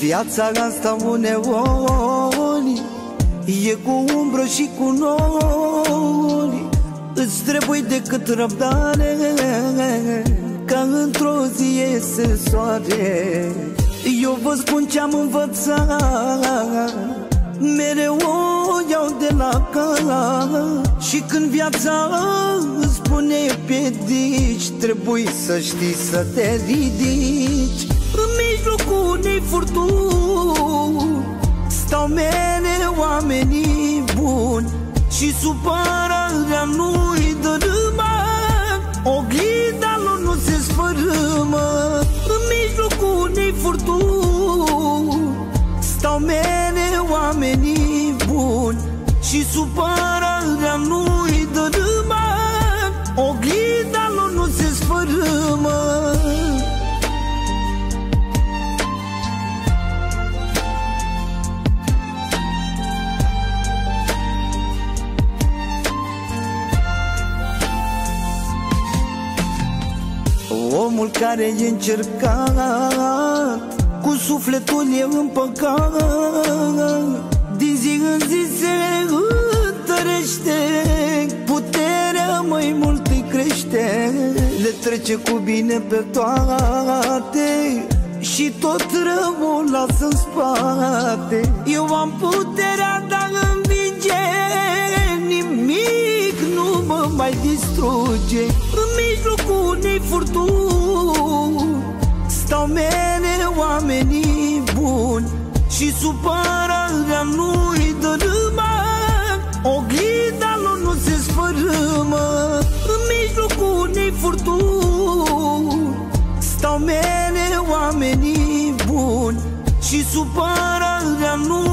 Viața asta uneori e cu umbră și cu nori. Îți trebuie decât răbdare ca într-o zi iese soare. Eu vă spun ce-am învățat, mereu o iau de la cap. Și când viața îți pune piedici, trebuie să știi să te ridici. În mijlocul unei furtuni stau mereu oamenii buni și supărarea nu-i dărâmă, oglinda lor nu se sfărâmă. În mijlocul unei furtuni stau mereu oamenii buni și supărarea nu-i dărâmă, oglinda lor nu se sfărâmă. Omul care e încercat, cu sufletul e împăcat, din zi în zi se întărește, puterea mai mult îi crește. Le trece cu bine pe toate și tot răul lasă în spate. Eu am puterea de a învinge, nimic nu mă mai distruge. În mijlocul unei furtuni stau mereu oamenii buni și supărarea nu-i dărâmă, oglinda lor nu se sfărâmă. În mijlocul unei furtuni stau mereu oamenii buni și supărarea nu